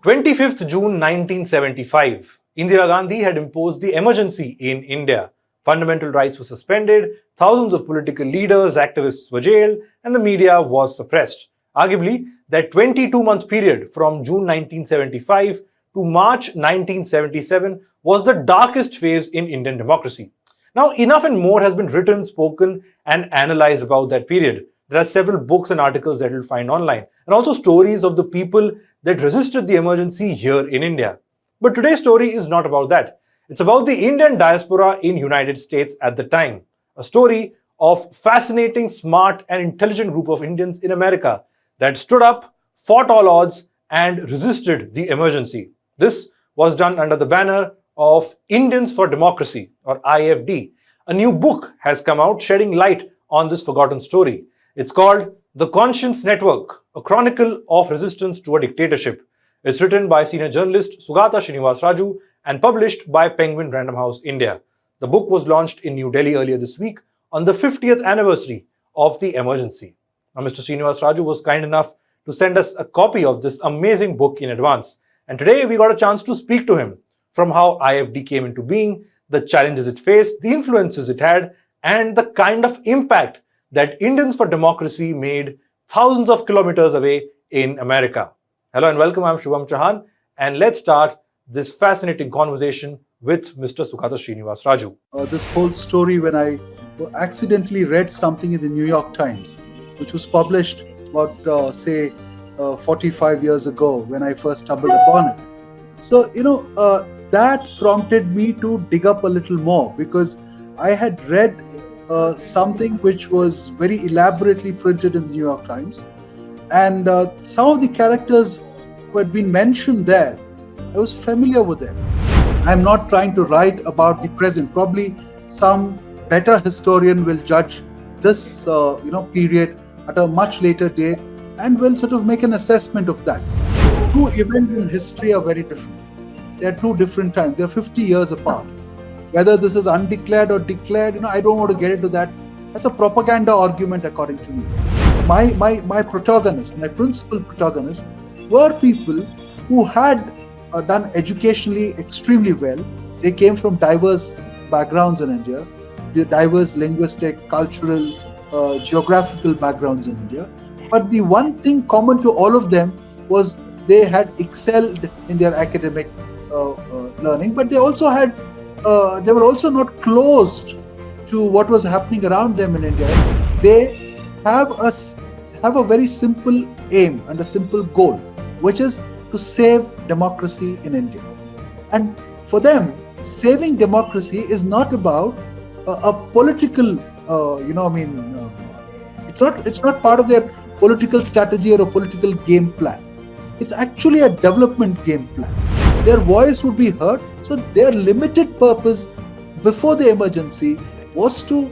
25th June 1975, Indira Gandhi had imposed the emergency in India. Fundamental rights were suspended, thousands of political leaders, activists were jailed, and the media was suppressed. Arguably, that 22-month period from June 1975 to March 1977 was the darkest phase in Indian democracy. Now, enough and more has been written, spoken, and analyzed about that period. There are several books and articles that you'll find online, and also stories of the people that resisted the emergency here in India. But today's story is not about that. It's about the Indian diaspora in United States at the time. A story of fascinating, smart, and intelligent group of Indians in America that stood up, fought all odds, and resisted the emergency. This was done under the banner of Indians for Democracy, or IFD. A new book has come out shedding light on this forgotten story. It's called The Conscience Network, a chronicle of resistance to a dictatorship. It's written by senior journalist Sugata Srinivasaraju and published by Penguin Random House India. The book was launched in New Delhi earlier this week on the 50th anniversary of the emergency. Now, Mr. Srinivasaraju was kind enough to send us a copy of this amazing book in advance. And today we got a chance to speak to him from how IFD came into being, the challenges it faced, the influences it had, and the kind of impact that Indians for Democracy made thousands of kilometers away in America. Hello and welcome, I'm Shubham Chohan, and let's start this fascinating conversation with Mr. Sugata Srinivasaraju. This whole story when I accidentally read something in the New York Times, which was published about, 45 years ago when I first stumbled upon it. So, that prompted me to dig up a little more because I had read something which was very elaborately printed in the New York Times, and some of the characters who had been mentioned there, I was familiar with them. I'm not trying to write about the present. Probably some better historian will judge this period at a much later date and will sort of make an assessment of that. Two events in history are very different. They are two different times. They are 50 years apart. Whether this is undeclared or declared, I don't want to get into that. That's a propaganda argument according to me. My protagonist, my principal protagonist, were people who had done educationally extremely well. They came from diverse backgrounds in India, the diverse linguistic, cultural, geographical backgrounds in India. But the one thing common to all of them was they had excelled in their academic learning, but they also had they were also not closed to what was happening around them in India. They have a very simple aim and a simple goal, which is to save democracy in India. And for them, saving democracy is not about a political, it's not part of their political strategy or a political game plan. It's actually a development game plan. Their voice would be heard, so their limited purpose before the emergency was to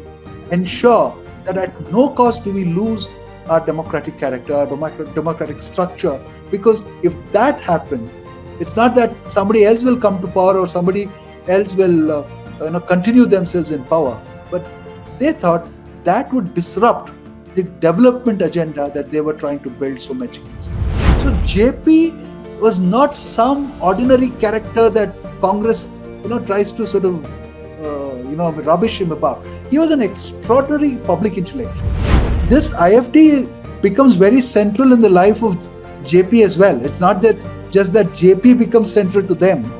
ensure that at no cost do we lose our democratic character, our democratic structure, because if that happened, it's not that somebody else will come to power or somebody else will continue themselves in power, but they thought that would disrupt the development agenda that they were trying to build so meticulously. So JP was not some ordinary character that Congress tries to sort of rubbish him about. He was an extraordinary public intellectual. This IFD becomes very central in the life of JP as well. It's not that just that JP becomes central to them,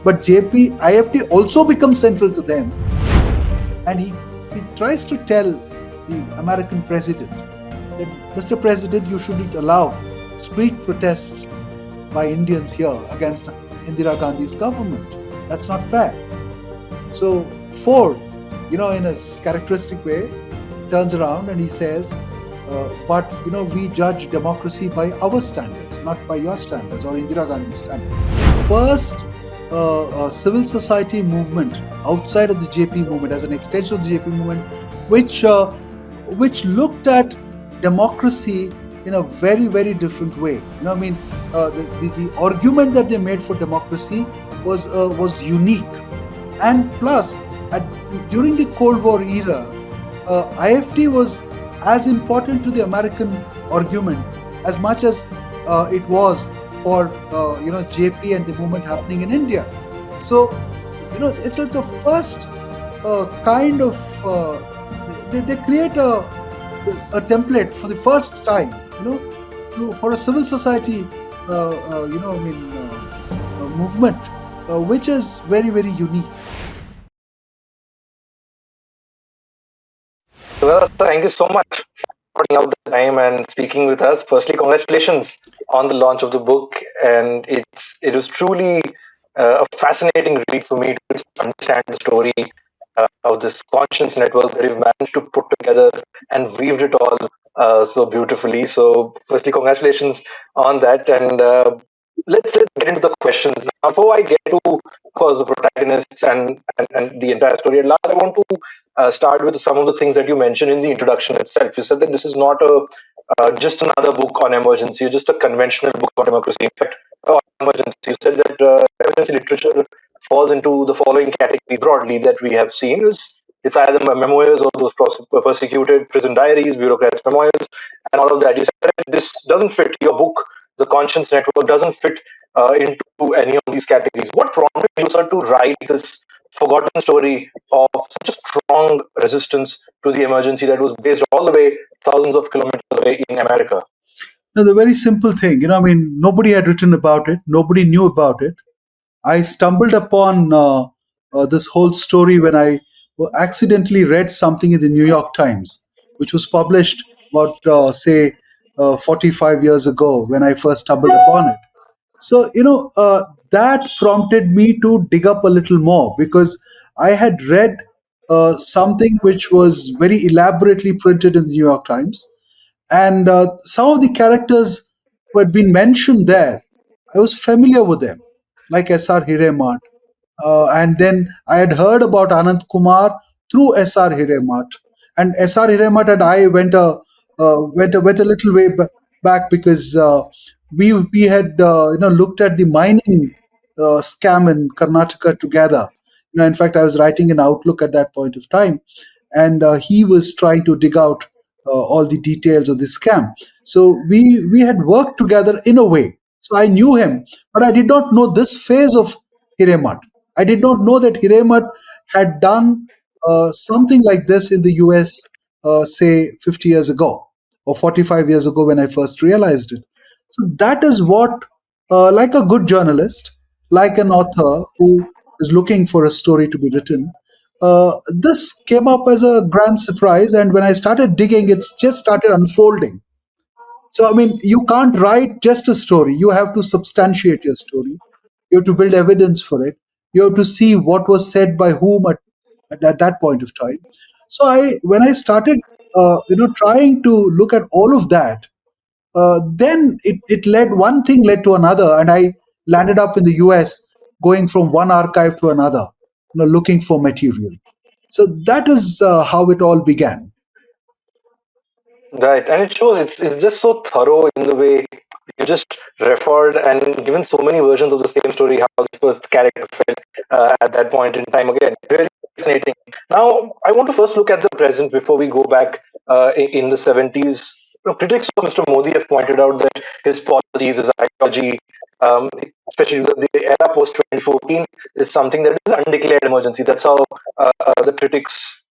but IFD also becomes central to them. And he tries to tell the American president that, Mr. President, you shouldn't allow street protests by Indians here against Indira Gandhi's government. That's not fair. So Ford, in a characteristic way, turns around and he says, but we judge democracy by our standards, not by your standards or Indira Gandhi's standards. First civil society movement outside of the JP movement, as an extension of the JP movement, which looked at democracy in a very, very different way. The argument that they made for democracy was unique, and plus during the Cold War era, IFD was as important to the American argument as much as it was for JP and the movement happening in India. So it's a first kind of they create a template for the first time, for a civil society, movement, which is very, very unique. Well, thank you so much for taking out the time and speaking with us. Firstly, congratulations on the launch of the book, and it was truly a fascinating read for me to understand the story of this conscience network that you've managed to put together and weaved it all so beautifully. So, firstly, congratulations on that, and let's get into the questions now. Before I get to, of course, the protagonists and the entire story at large, I want to start with some of the things that you mentioned in the introduction itself. You said that this is not a just another book on emergency, or just a conventional book on democracy. In fact, on emergency, you said that emergency literature falls into the following category broadly that we have seen: is it's either memoirs or those persecuted, prison diaries, bureaucrats' memoirs, and all of that. You said that this doesn't fit your book. The Conscience Network doesn't fit into any of these categories. What prompted you, sir, to write this forgotten story of such a strong resistance to the emergency that was based all the way thousands of kilometers away in America? Now, the very simple thing, nobody had written about it, nobody knew about it. I stumbled upon this whole story when I accidentally read something in the New York Times, which was published about, say, 45 years ago when I first stumbled upon it. So, that prompted me to dig up a little more because I had read something which was very elaborately printed in the New York Times. And some of the characters who had been mentioned there, I was familiar with them, like S.R. Hiremat. And then I had heard about Anand Kumar through S.R. Hiremat. And S.R. Hiremat and I went a little way back because we had looked at the mining scam in Karnataka together. In fact, I was writing an outlook at that point of time, and he was trying to dig out all the details of the scam. So we had worked together in a way. So I knew him, but I did not know this phase of Hiremat. I did not know that Hiremat had done something like this in the US, say 50 years ago or 45 years ago when I first realized it. So that is what, like a good journalist, like an author who is looking for a story to be written, this came up as a grand surprise. And when I started digging, it's just started unfolding. So, you can't write just a story. You have to substantiate your story. You have to build evidence for it. You have to see what was said by whom at that point of time. So, when I started, trying to look at all of that, then it led one thing led to another, and I landed up in the US, going from one archive to another, looking for material. So that is how it all began. Right, and it shows it's just so thorough in the way you just referred and given so many versions of the same story, how this first character felt at that point in time. Again, really fascinating. Now, I want to first look at the present before we go back in the 70s. Critics of Mr. Modi have pointed out that his policies, his ideology, especially the era post 2014, is something that is an undeclared emergency. That's how the critics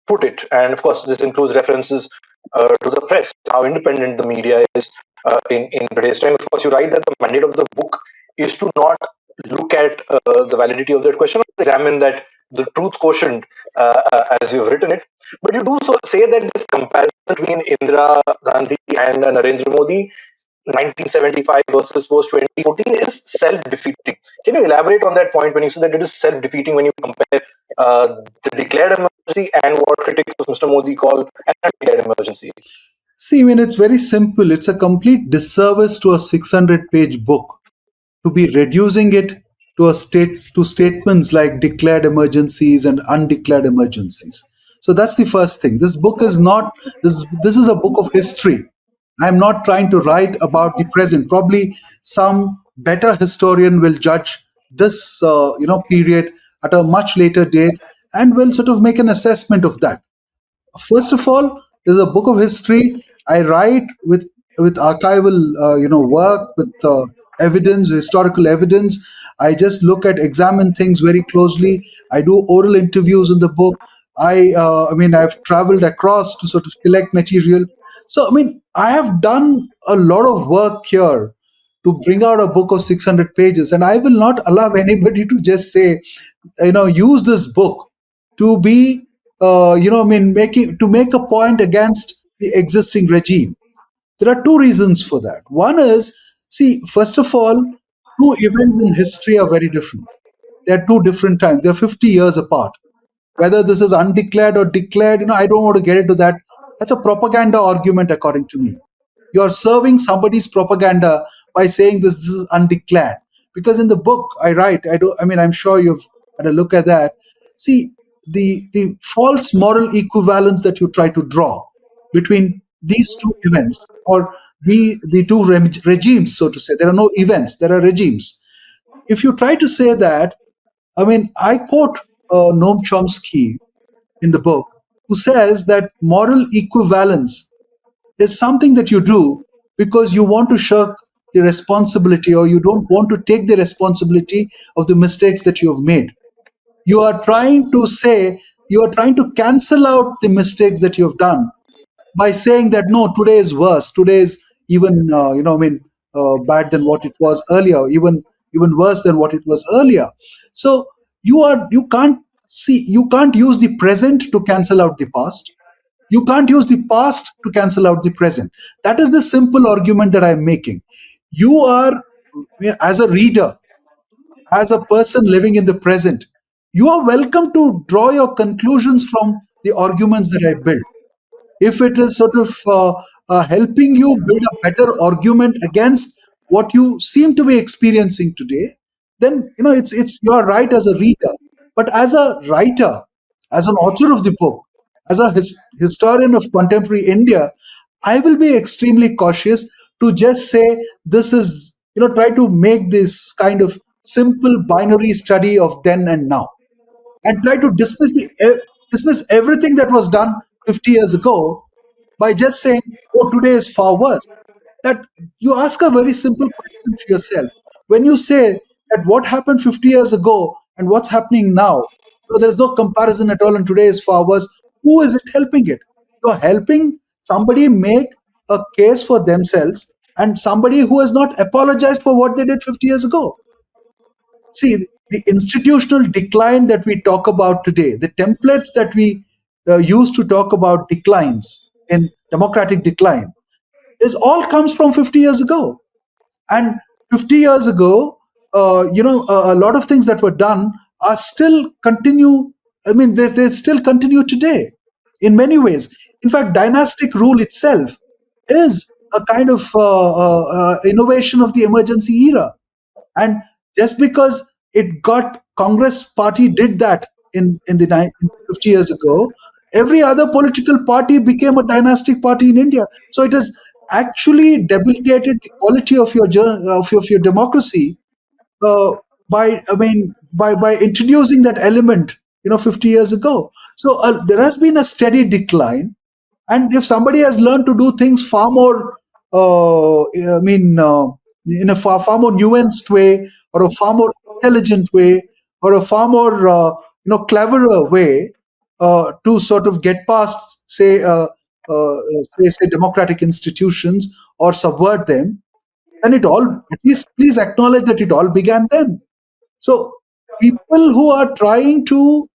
put it. And of course, this includes references to the press, how independent the media is in today's time. Of course, you write that the mandate of the book is to not look at the validity of that question, or examine that the truth quotient as you've written it. But you do so say that this comparison between Indira Gandhi and Narendra Modi, 1975 versus post 2014, is self-defeating. Can you elaborate on that point when you say that it is self-defeating when you compare the declared emergency and what critics of Mr. Modi call an undeclared emergency? See, it's very simple. It's a complete disservice to a 600-page book to be reducing it to statements like declared emergencies and undeclared emergencies. So that's the first thing. This book is not this is a book of history. I'm not trying to write about the present. Probably some better historian will judge this period at a much later date and will sort of make an assessment of that. First of all, this is a book of history. I write with with archival work, with evidence, historical evidence. I just examine things very closely. I do oral interviews in the book. I've traveled across to sort of collect material. So I have done a lot of work here to bring out a book of 600 pages, and I will not allow anybody to just say, use this book to be making to make a point against the existing regime. There are two reasons for that. One is, see, first of all, two events in history are very different. They're two different times. They're 50 years apart. Whether this is undeclared or declared, I don't want to get into that. That's a propaganda argument, according to me. You're serving somebody's propaganda by saying this is undeclared. Because in the book I write, I'm sure you've had a look at that. See, the false moral equivalence that you try to draw between these two events, or the two regimes, so to say. There are no events, there are regimes. If you try to say that, I quote Noam Chomsky in the book, who says that moral equivalence is something that you do because you want to shirk the responsibility, or you don't want to take the responsibility of the mistakes that you have made. You are trying to say, you are trying to cancel out the mistakes that you have done by saying that no, today is worse. Today is even bad than what it was earlier, even worse than what it was earlier. So you can't use the present to cancel out the past. You can't use the past to cancel out the present. That is the simple argument that I'm making. You are, as a reader, as a person living in the present, you are welcome to draw your conclusions from the arguments that I build. If it is sort of helping you build a better argument against what you seem to be experiencing today, then it's your right as a reader. But as a writer, as an author of the book, as a historian of contemporary India, I will be extremely cautious to just say this is, try to make this kind of simple binary study of then and now, and try to dismiss everything that was done 50 years ago by just saying, oh, today is far worse. That you ask a very simple question to yourself. When you say that what happened 50 years ago and what's happening now, there's no comparison at all, and today is far worse, who is it helping it? You're helping somebody make a case for themselves, and somebody who has not apologized for what they did 50 years ago. See, the institutional decline that we talk about today, the templates that we use to talk about declines in democratic decline, is all comes from 50 years ago. And 50 years ago, a lot of things that were done are still continue. They still continue today in many ways. In fact, dynastic rule itself is a kind of innovation of the emergency era. And just because it got Congress party did that in the 50 years ago, every other political party became a dynastic party in India. So it has actually debilitated the quality of your democracy uh, by introducing that element 50 years ago. So there has been a steady decline, and if somebody has learned to do things far more, in a far more nuanced way, or a far more intelligent way, or a far more cleverer way, to sort of get past, say democratic institutions or subvert them, then it all, at least please acknowledge that it all began then. So people who are trying to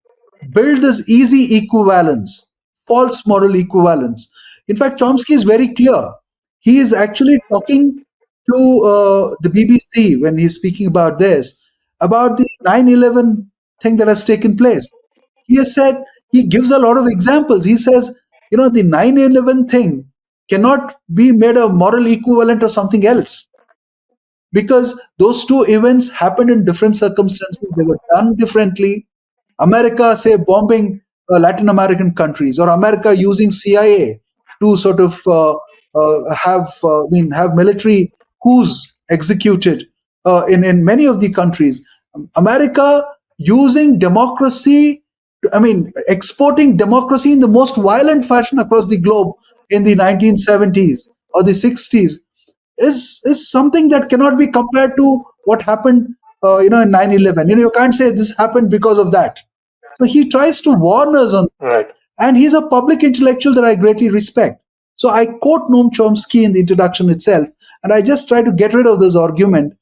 build this easy equivalence, false moral equivalence. In fact, Chomsky is very clear. He is actually talking to the BBC when he's speaking about this, about the 9/11 thing that has taken place. He has said, he gives a lot of examples. He says, the 9/11 thing cannot be made a moral equivalent of something else, because those two events happened in different circumstances. They were done differently. America, say, bombing Latin American countries, or America using CIA to sort of have military coups executed in many of the countries. America using democracy, exporting democracy in the most violent fashion across the globe in the 1970s, or the 60s is something that cannot be compared to what happened, in 9/11. You can't say this happened because of that. So he tries to warn us on, Right. and he's a public intellectual that I greatly respect. So I quote Noam Chomsky in the introduction itself, and I just try to get rid of this argument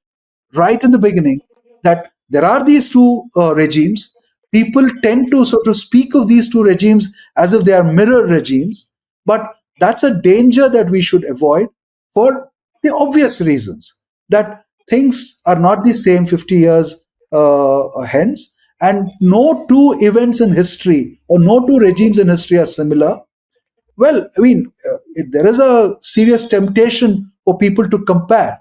right in the beginning that there are these two regimes. People tend to sort of speak of these two regimes as if they are mirror regimes, but that's a danger that we should avoid for the obvious reasons that things are not the same 50 years hence, and no two events in history or no two regimes in history are similar. Well, I mean, there is a serious temptation for people to compare.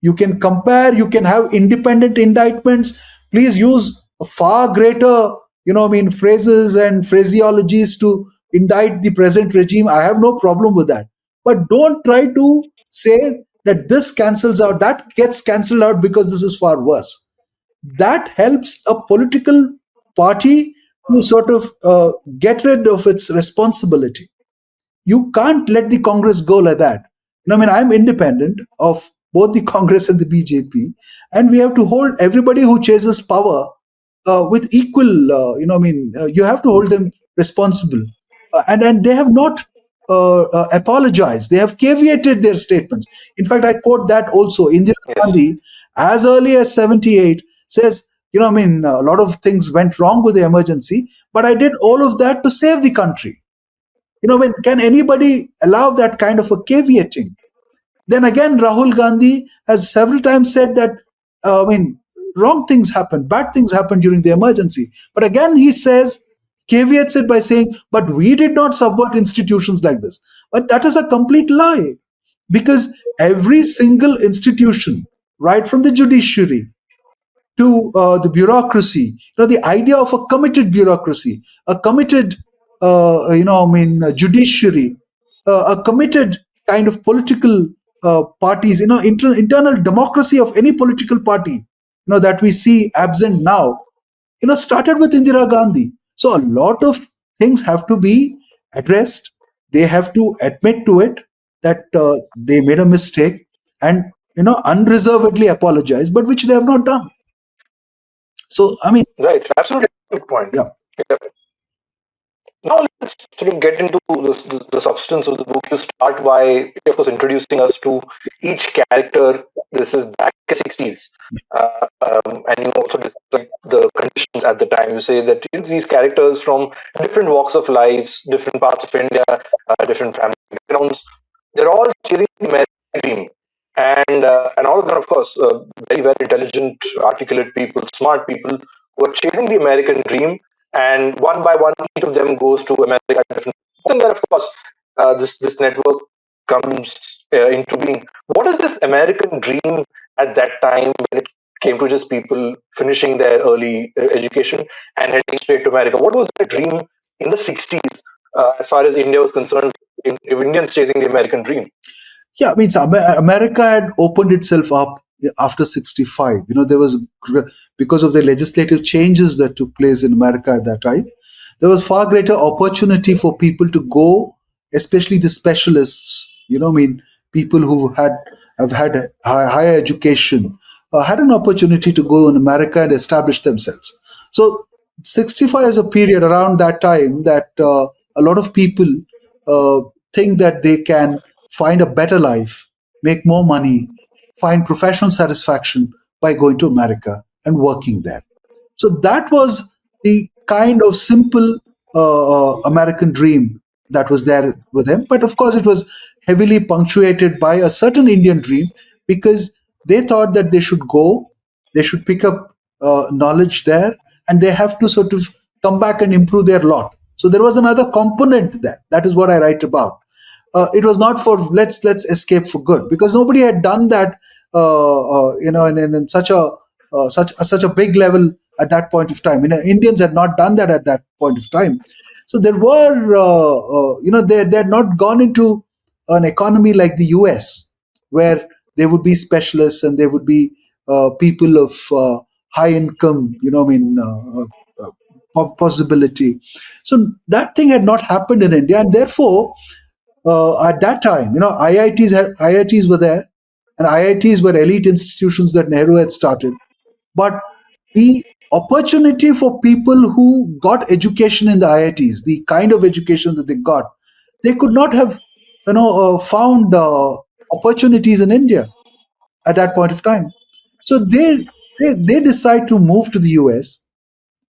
You can compare, you can have independent indictments. Please use a far greater, phrases and phraseologies to indict the present regime. I have no problem with that. But don't try to say that this cancels out, that gets cancelled out because this is far worse. That helps a political party to sort of get rid of its responsibility. You can't let the Congress go like that. I'm independent of both the Congress and the BJP, and we have to hold everybody who chases power with equal. You have to hold them responsible, and they have not apologized. They have caveated their statements. In fact, I quote that also. Indira Yes. Gandhi, as early as 78, says, a lot of things went wrong with the emergency, but I did all of that to save the country. Can anybody allow that kind of a caveating? Then again, Rahul Gandhi has several times said that, wrong things happened, bad things happened during the emergency. But again, he says, caveats it by saying, but we did not subvert institutions like this. But that is a complete lie, because every single institution, right from the judiciary to the bureaucracy, the idea of a committed bureaucracy, a committed, judiciary, a committed kind of political parties, internal democracy of any political party, that we see absent now, started with Indira Gandhi. So a lot of things have to be addressed. They have to admit to it that they made a mistake and, unreservedly apologize, but which they have not done. So, Right. Absolutely good point. yeah, Yeah. Now let's sort of get into the substance of the book. You start by, of course, introducing us to each character. This is back in the 60s. And you also describe the conditions at the time. You say that these characters from different walks of lives, different parts of India, different family backgrounds, they're all chasing the American dream. And all of them, of course, very, very intelligent, articulate people, smart people who are chasing the American dream, and one by one, each of them goes to America. And then, of course, this network comes into being. What is this American dream at that time when it came to just people finishing their early education and heading straight to America? What was the dream in the 60s as far as India was concerned, Indians chasing the American dream? yeah. America had opened itself up after 65. There was, because of the legislative changes that took place in America at that time, there was far greater opportunity for people to go, especially the specialists. People who have had higher education had an opportunity to go in America and establish themselves. So 65 is a period around that time that a lot of people uh, think that they can find a better life, make more money, find professional satisfaction by going to America and working there. So that was the kind of simple American dream that was there with him. But of course, it was heavily punctuated by a certain Indian dream, because they thought that they should go, they should pick up knowledge there, and they have to sort of come back and improve their lot. So there was another component there. That is what I write about. It was not for let's escape for good, because nobody had done that, in such a big level at that point of time. Indians had not done that at that point of time. So there were, they had not gone into an economy like the US, where there would be specialists and there would be people of high income, possibility. So that thing had not happened in India, and therefore at that time, IITs were there, and IITs were elite institutions that Nehru had started. But the opportunity for people who got education in the IITs, the kind of education that they got, they could not have, found opportunities in India at that point of time. So they decide to move to the US.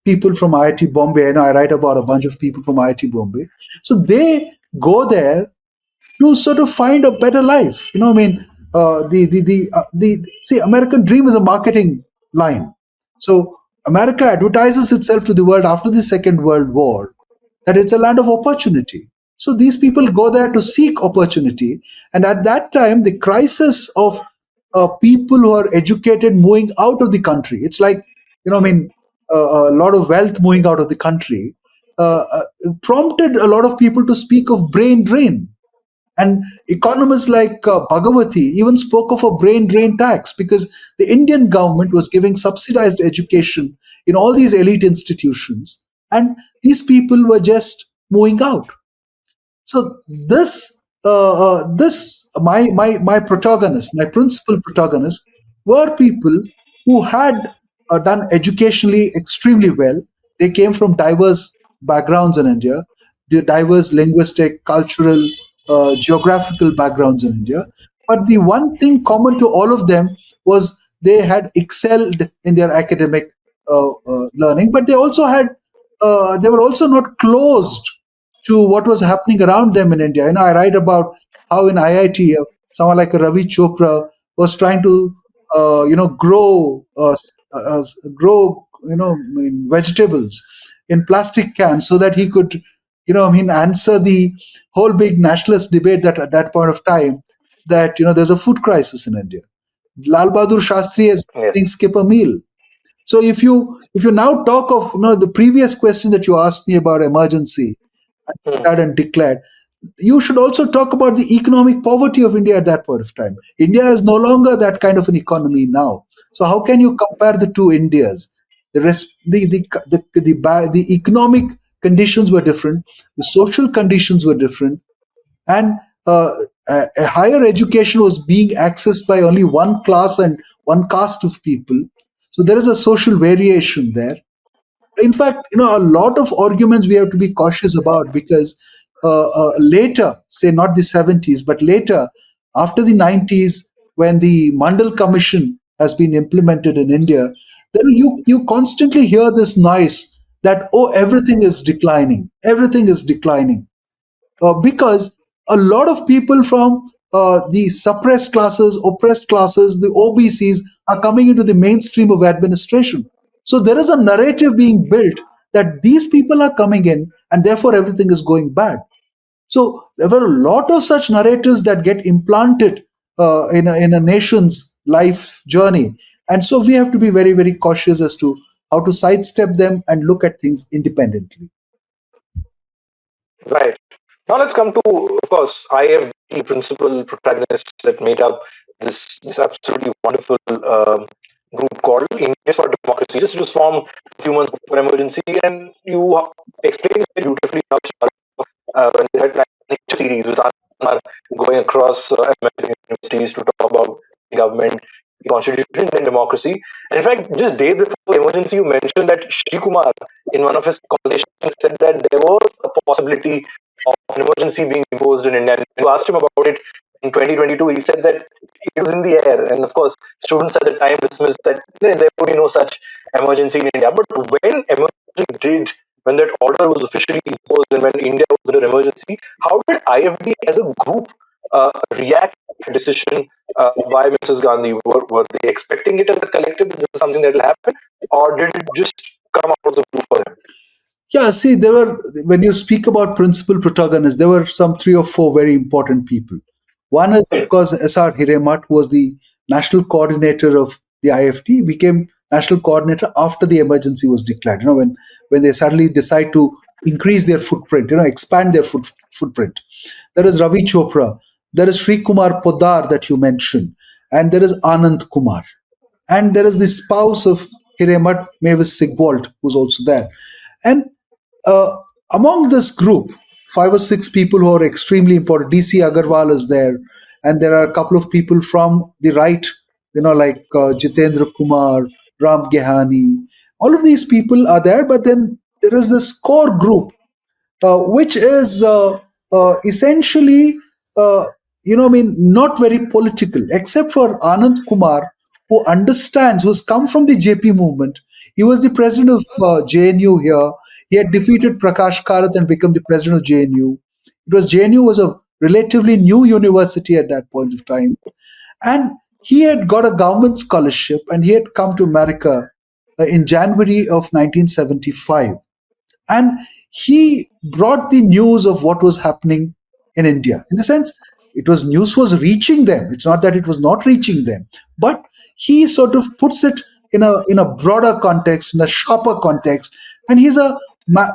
People from IIT Bombay, I write about a bunch of people from IIT Bombay. So they go there to sort of find a better life. The see, American dream is a marketing line. So America advertises itself to the world after the Second World War that it's a land of opportunity. So these people go there to seek opportunity, and at that time, the crisis of people who are educated moving out of the country. It's like, a lot of wealth moving out of the country prompted a lot of people to speak of brain drain. And economists like Bhagavati even spoke of a brain drain tax because the Indian government was giving subsidized education in all these elite institutions, and these people were just moving out. So my protagonists, my principal protagonists, were people who had done educationally extremely well. They came from diverse backgrounds in India, the diverse linguistic, cultural, geographical backgrounds in India. But the one thing common to all of them was they had excelled in their academic learning, but they were also not closed to what was happening around them in India. I write about how in IIT, someone like Ravi Chopra was trying to, grow, vegetables in plastic cans so that he could, answer the whole big nationalist debate that at that point of time that there's a food crisis in India. Lal Bahadur Shastri is Yes. saying skip a meal. So if you now talk of the previous question that you asked me about emergency and declared, you should also talk about the economic poverty of India at that point of time. India is no longer that kind of an economy now. So how can you compare the two Indias? The rest, the economic conditions were different, the social conditions were different, and a higher education was being accessed by only one class and one caste of people. So there is a social variation there. In fact, a lot of arguments we have to be cautious about because later, say not the 70s, but later, after the 90s, when the Mandal Commission has been implemented in India, then you constantly hear this noise that, oh, everything is declining, because a lot of people from the suppressed classes, oppressed classes, the OBCs are coming into the mainstream of administration. So there is a narrative being built that these people are coming in and therefore everything is going bad. So there were a lot of such narratives that get implanted in a nation's life journey. And so we have to be very, very cautious as to how to sidestep them and look at things independently. Right. Now let's come to, of course, I am the principal protagonists that made up this absolutely wonderful group called Indians for Democracy. This was formed a few months before emergency, and you explained very beautifully how when they had like a lecture series with Anwar going across American universities to talk about government, constitution, and democracy. And in fact, just day before emergency, you mentioned that Shri Kumar, in one of his conversations, said that there was a possibility of an emergency being imposed in India. And you asked him about it in 2022. He said that it was in the air. And of course, students at the time dismissed that there would be no such emergency in India. But when emergency did, when that order was officially imposed and when India was under emergency, how did IFD as a group react to the decision by Mrs. Gandhi? Were they expecting it as a collective? This is something that will happen, or did it just come out of the blue for them? Yeah, see, when you speak about principal protagonists, there were some three or four very important people. One is, of course, S.R. Hiremat, who was the national coordinator of the IFT, became national coordinator after the emergency was declared. When they suddenly decide to increase their footprint, expand their footprint. There is Ravi Chopra, there is Sri Kumar Poddar that you mentioned, and there is Anand Kumar. And there is the spouse of Hiremat, Mavis Sigwalt, who's also there. And uh, among this group, five or six people who are extremely important. DC Agarwal is there, and there are a couple of people from the right, like Jitendra Kumar, Ram Gehani. All of these people are there, but then there is this core group which is essentially, not very political, except for Anand Kumar, who understands, who's come from the JP movement. He was the president of JNU here. He had defeated Prakash Karat and become the president of JNU. It was JNU was a relatively new university at that point of time, and he had got a government scholarship, and he had come to America in January of 1975, and he brought the news of what was happening in India. In the sense, it was news was reaching them. It's not that it was not reaching them, but he sort of puts it in a broader context, in a sharper context, and he's a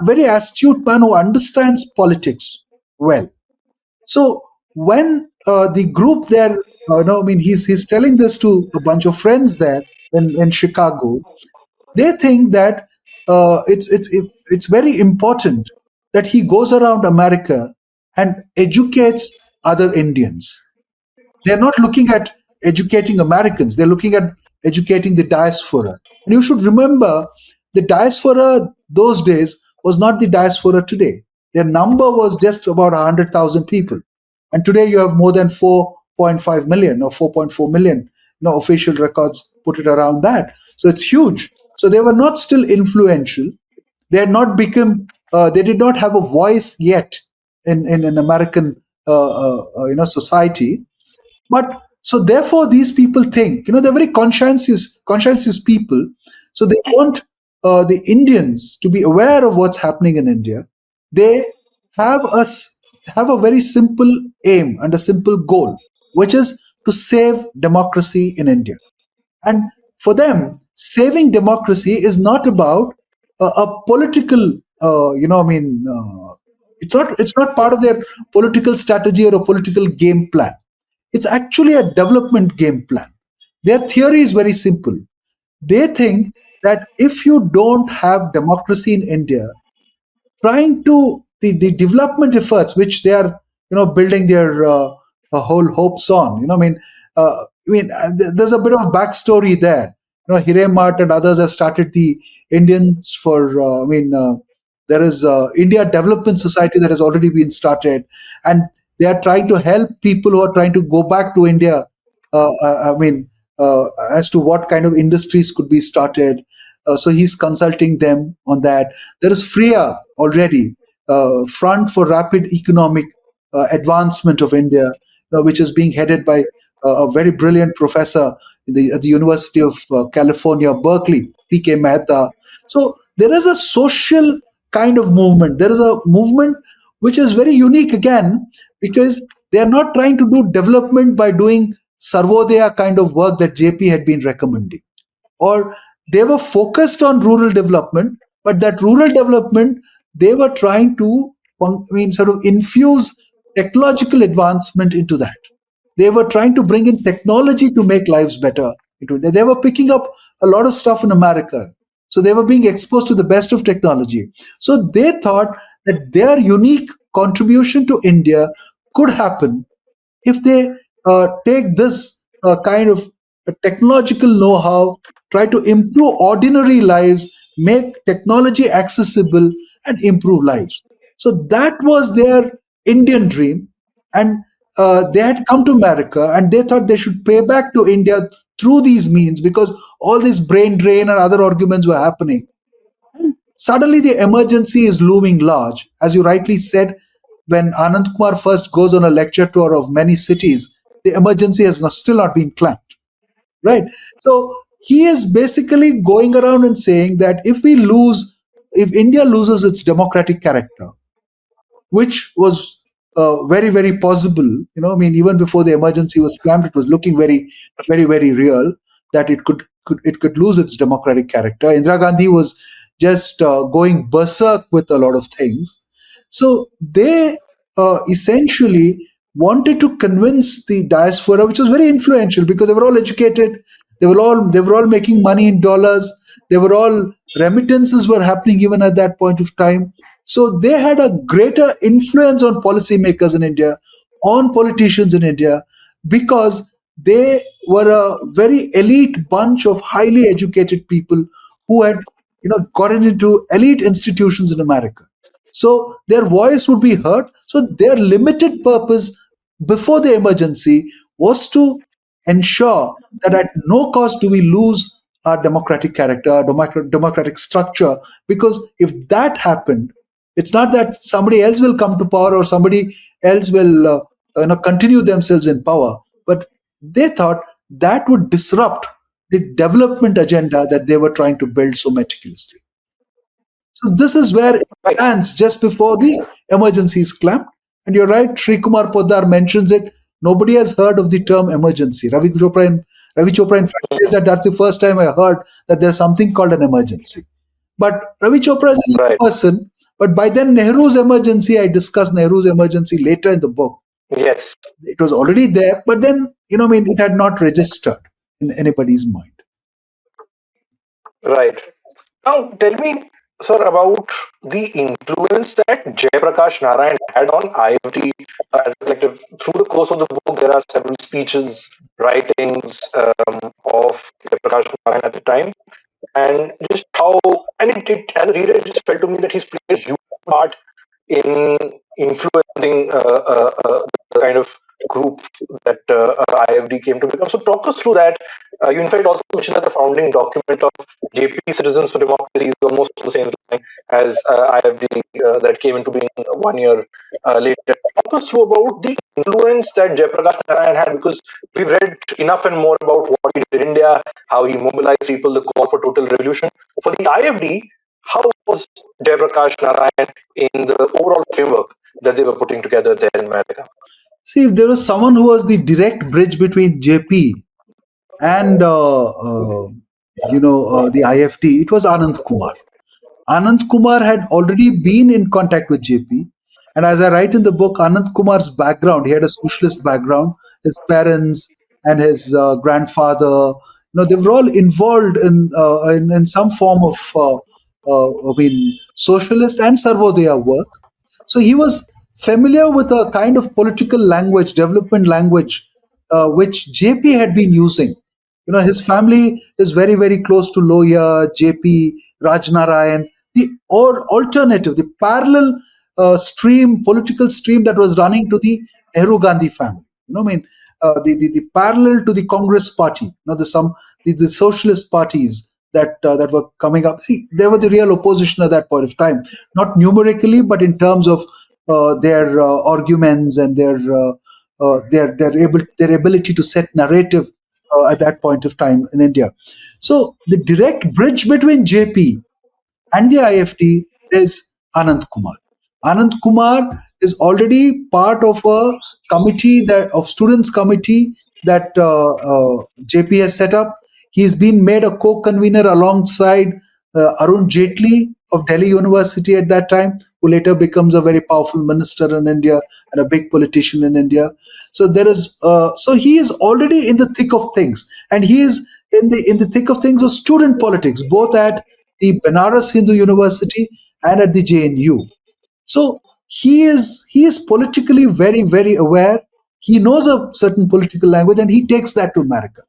very astute man who understands politics well. So when the group there, he's telling this to a bunch of friends there in Chicago. They think that it's very important that he goes around America and educates other Indians. They're not looking at educating Americans, they're looking at educating the diaspora. And you should remember, the diaspora those days was not the diaspora today. Their number was just about 100,000 people. And today you have more than 4.5 million or 4.4 million, official records put it around that. So it's huge. So they were not still influential. They had not become, they did not have a voice yet in an American, society. But so therefore, these people think, they're very conscientious people. So they want the Indians to be aware of what's happening in India. They have have a very simple aim and a simple goal, which is to save democracy in India. And for them, saving democracy is not about a political, it's not part of their political strategy or a political game plan. It's actually a development game plan. Their theory is very simple. They think that if you don't have democracy in India, trying to the development efforts which they are building their whole hopes on, there's a bit of backstory there. Hiremat and others have started the Indians for there is India Development Society that has already been started, and they are trying to help people who are trying to go back to India, uh, uh, i mean as to what kind of industries could be started. So he's consulting them on that. There is FRIA already, Front for Rapid Economic Advancement of India, which is being headed by a very brilliant professor at the University of California, Berkeley, P.K. Mehta. So there is a social kind of movement. There is a movement which is very unique again, because they are not trying to do development by doing Sarvodaya kind of work that JP had been recommending, or they were focused on rural development, but that rural development, they were trying to sort of infuse technological advancement into that. They were trying to bring in technology to make lives better into it. They were picking up a lot of stuff in America, so they were being exposed to the best of technology. So they thought that their unique contribution to India could happen if they take this kind of technological know-how, try to improve ordinary lives, make technology accessible, and improve lives. So that was their Indian dream, and they had come to America, and they thought they should pay back to India through these means, because all this brain drain and other arguments were happening. Suddenly, the emergency is looming large. As you rightly said, when Anand Kumar first goes on a lecture tour of many cities, the emergency has still not been clamped, right? So he is basically going around and saying that if India loses its democratic character, which was very, very possible. Even before the emergency was clamped, it was looking very, very, very real that it could lose its democratic character. Indira Gandhi was just going berserk with a lot of things. So they essentially wanted to convince the diaspora, which was very influential because they were all educated, they were all making money in dollars, they were all remittances were happening even at that point of time. So they had a greater influence on policymakers in India, on politicians in India, because they were a very elite bunch of highly educated people who had, gotten into elite institutions in America. So their voice would be heard. So their limited purpose before the emergency was to ensure that at no cost do we lose our democratic character, our democratic structure, because if that happened, it's not that somebody else will come to power or somebody else will continue themselves in power, but they thought that would disrupt the development agenda that they were trying to build so meticulously. So this is where it Right. stands just before the emergency is clamped. And you're right, Sri Kumar Poddar mentions it. Nobody has heard of the term emergency. Ravi Chopra in fact says that that's the first time I heard that there's something called an emergency. But Ravi Chopra is a young Right. person. But by then, Nehru's emergency, I discussed Nehru's emergency later in the book. Yes. It was already there, but then, it had not registered in anybody's mind. Right. Now, tell me, sir, about the influence that Jayaprakash Narayan had on IFT as a collective. Through the course of the book, there are several speeches, writings of Jayaprakash Narayan at the time, and just how, and as a reader, it just felt to me that he's played a huge part in influencing the kind of group that IFD came to become. So, talk us through that. You, in fact, also mentioned that the founding document of JP Citizens for Democracy is almost the same thing as IFD that came into being 1 year later. Talk us through about the influence that Jayaprakash Narayan had, because we've read enough and more about what he did in India, how he mobilized people, the call for total revolution. For the IFD, how was Jayaprakash Narayan in the overall framework that they were putting together there in America? See, if there was someone who was the direct bridge between JP and the IFT, it was Anand Kumar. Anand Kumar had already been in contact with JP, and as I write in the book, Anand Kumar's background, he had a socialist background. His parents and his grandfather, they were all involved in some form of socialist and Sarvodaya work. So he was familiar with a kind of political language, development language, which JP had been using. His family is very, very close to Loya, JP, Rajnarayan, the or alternative, the parallel political stream that was running to the Nehru Gandhi family. The parallel to the Congress party, the socialist parties that were coming up. See, they were the real opposition at that point of time, not numerically, but in terms of their arguments and their ability to set narrative at that point of time in India. So the direct bridge between JP and the IFT is Anand Kumar. Anand Kumar is already part of a committee that of students committee that JP has set up. He's been made a co-convener alongside Arun Jaitley of Delhi University at that time, who later becomes a very powerful minister in India and a big politician in India. So he is already in the thick of things, and he is in the thick of things of student politics, both at the Banaras Hindu University and at the JNU. So he is politically very, very aware. He knows a certain political language, and he takes that to America.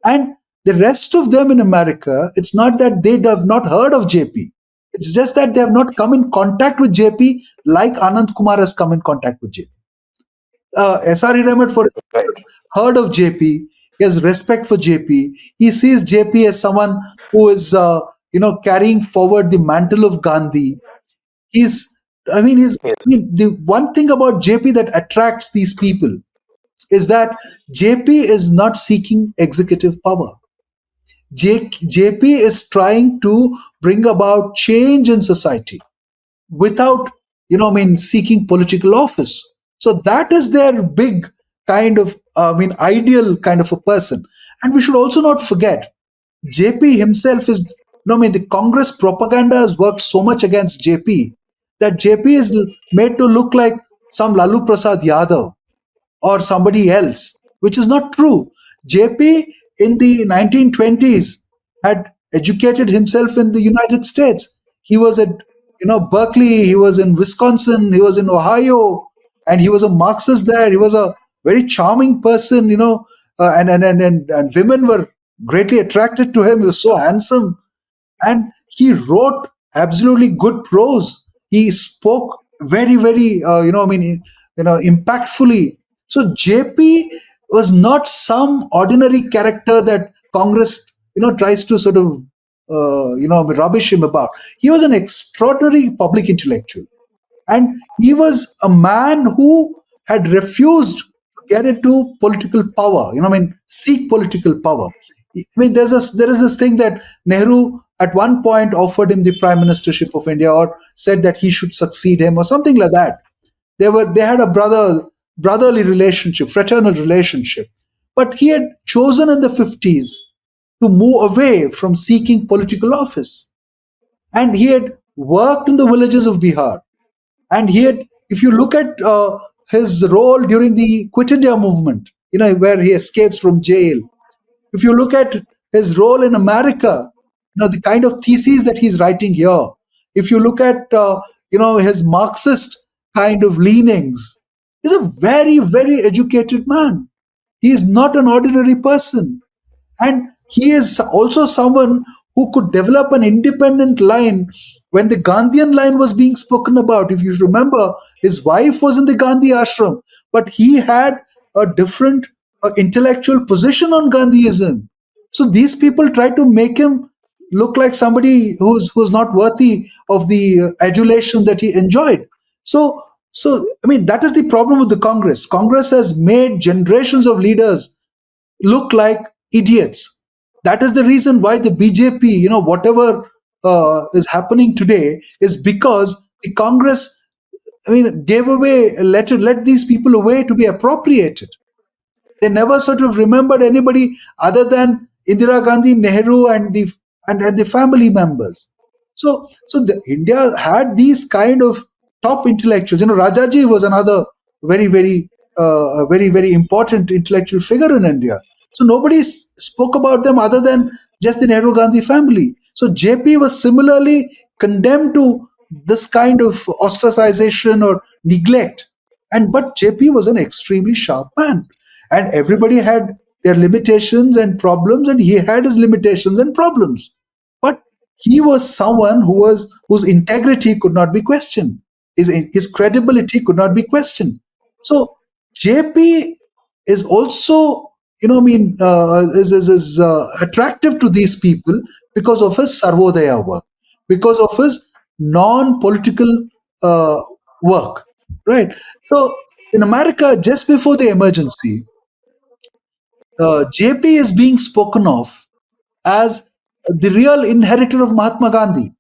And the rest of them in America, it's not that they have not heard of JP. It's just that they have not come in contact with JP like Anand Kumar has come in contact with JP. SR Hiramat, for Right. instance, heard of JP. He has respect for JP. He sees JP as someone who is, carrying forward the mantle of Gandhi. He's, I mean, he's, I Yes. mean, the one thing about JP that attracts these people is that JP is not seeking executive power. JP is trying to bring about change in society without, seeking political office. So that is their big kind of, ideal kind of a person. And we should also not forget, JP himself is, the Congress propaganda has worked so much against JP that JP is made to look like some Lalu Prasad Yadav or somebody else, which is not true. JP in the 1920s had educated himself in the United States. He was at Berkeley, he was in Wisconsin, he was in Ohio, and he was a Marxist there. He was a very charming person, and women were greatly attracted to him. He was so handsome, and he wrote absolutely good prose. He spoke very, very, impactfully. So JP was not some ordinary character that Congress, tries to sort of, rubbish him about. He was an extraordinary public intellectual, and he was a man who had refused to get into political power, seek political power. There is this thing that Nehru at one point offered him the prime ministership of India, or said that he should succeed him, or something like that. They had a brotherly relationship, fraternal relationship. But he had chosen in the 50s to move away from seeking political office. And he had worked in the villages of Bihar. And he had, if you look at his role during the Quit India movement, where he escapes from jail, if you look at his role in America, the kind of theses that he's writing here, if you look at his Marxist kind of leanings, he's a very, very educated man. He is not an ordinary person. And he is also someone who could develop an independent line when the Gandhian line was being spoken about. If you remember, his wife was in the Gandhi ashram, but he had a different intellectual position on Gandhiism. So these people try to make him look like somebody who's not worthy of the adulation that he enjoyed. So that is the problem with the Congress. Congress has made generations of leaders look like idiots. That is the reason why the BJP, whatever is happening today, is because the Congress, gave away, let these people away to be appropriated. They never sort of remembered anybody other than Indira Gandhi, Nehru, and the family members. So India had these kind of top intellectuals. Rajaji was another very, very, very important intellectual figure in India. So nobody spoke about them other than just the Nehru Gandhi family. So JP was similarly condemned to this kind of ostracization or neglect. But JP was an extremely sharp man, and everybody had their limitations and problems, and he had his limitations and problems. But he was someone whose integrity could not be questioned. His credibility could not be questioned. So JP is also, is attractive to these people because of his Sarvodaya work, because of his non-political work, right? So in America, just before the emergency, JP is being spoken of as the real inheritor of Mahatma Gandhi.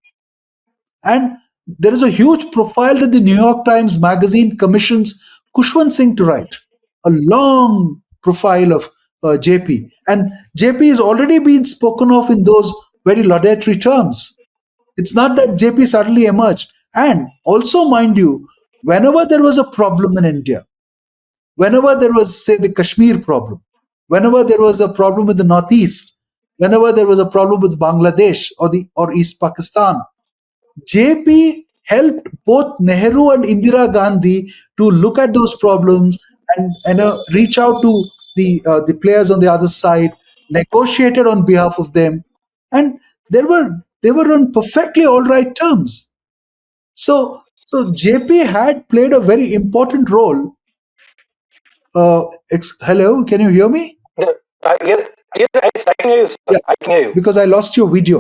And there is a huge profile that the New York Times Magazine commissions Kushwant Singh to write, a long profile of JP. And JP has already been spoken of in those very laudatory terms. It's not that JP suddenly emerged. And also, mind you, whenever there was a problem in India, whenever there was, say, the Kashmir problem, whenever there was a problem with the Northeast, whenever there was a problem with Bangladesh or East Pakistan, JP helped both Nehru and Indira Gandhi to look at those problems and reach out to the players on the other side, negotiated on behalf of them, and they were on perfectly all right terms. So JP had played a very important role. Hello, can you hear me? Yeah, yes, I can hear you, sir. Yeah, I can hear you. because I lost your video.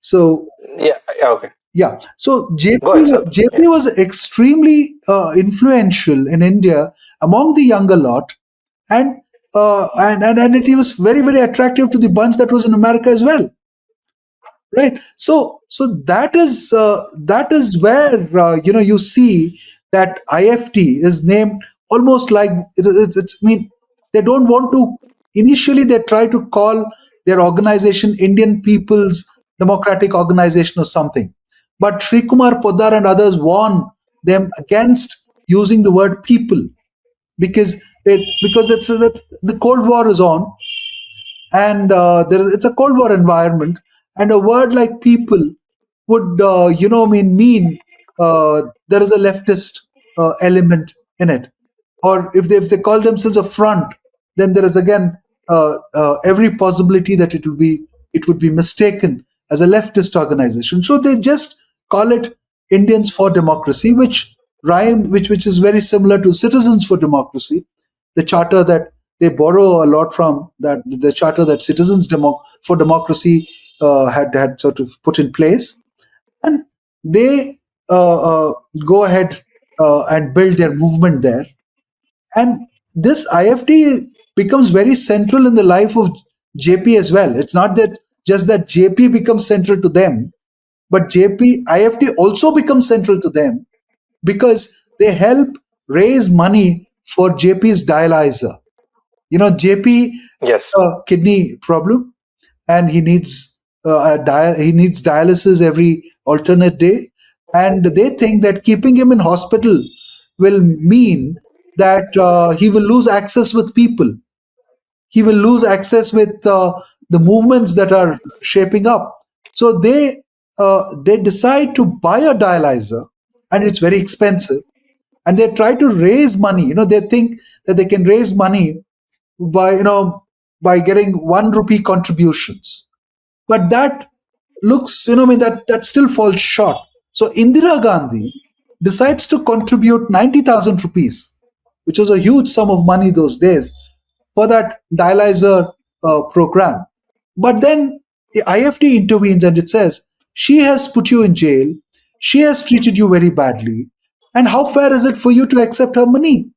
So Yeah, okay. yeah, so Go ahead, sir. JP was extremely influential in India among the younger lot, and and it was very, very attractive to the bunch that was in America as well, right? So that is where you see that IFT is named almost like it's. I mean, they don't want to. Initially, they try to call their organization Indian People's Democratic Organization or something, but Sri Kumar Poddar and others warn them against using the word people, because that's the Cold War is on, and it's a Cold War environment, And a word like people would, mean there is a leftist element in it. Or if they call themselves a front, then there is again every possibility that it would be mistaken as a leftist organization. So they just call it Indians for Democracy, which is very similar to Citizens for Democracy, the charter that they borrow a lot from, that the charter that for Democracy had sort of put in place. And they go ahead and build their movement there. And this IFD becomes very central in the life of JP as well. It's not that just that JP becomes central to them, but IFD also becomes central to them because they help raise money for JP's dialyzer. JP Yes. kidney problem, and he needs dialysis every alternate day, and they think that keeping him in hospital will mean that he will lose access with people. He will lose access with the movements that are shaping up. So they decide to buy a dialyzer, and it's very expensive. And they try to raise money. They think that they can raise money by getting 1 rupee contributions. But that looks, that still falls short. So Indira Gandhi decides to contribute 90,000 rupees, which was a huge sum of money those days, for that dialyzer program. But then the IFD intervenes and it says, she has put you in jail, she has treated you very badly, and how fair is it for you to accept her money?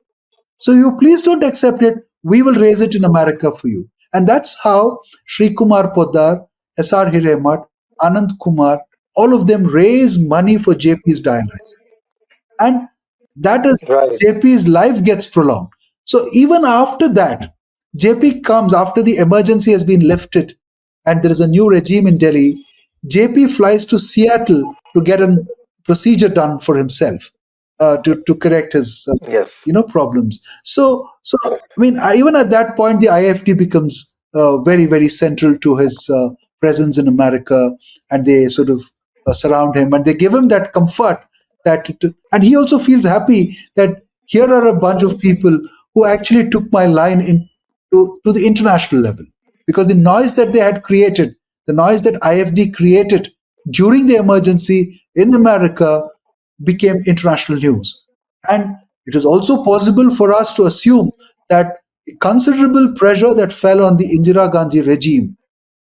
So you please don't accept it. We will raise it in America for you. And that's how Sri Kumar Poddar, S.R. Hiremat, Anand Kumar, all of them raise money for JP's dialysis. And that is, Right. JP's life gets prolonged. So even after that, JP comes after the emergency has been lifted and there is a new regime in Delhi. JP flies to Seattle to get a procedure done for himself, to correct his Yes. problems. So I mean, even at that point, the IFD becomes very, very central to his presence in America, and they sort of surround him and they give him that comfort and he also feels happy that here are a bunch of people who actually took my line to the international level, because the noise that they had created, the noise that IFD created during the emergency in America, became international news. And it is also possible for us to assume that the considerable pressure that fell on the Indira Gandhi regime,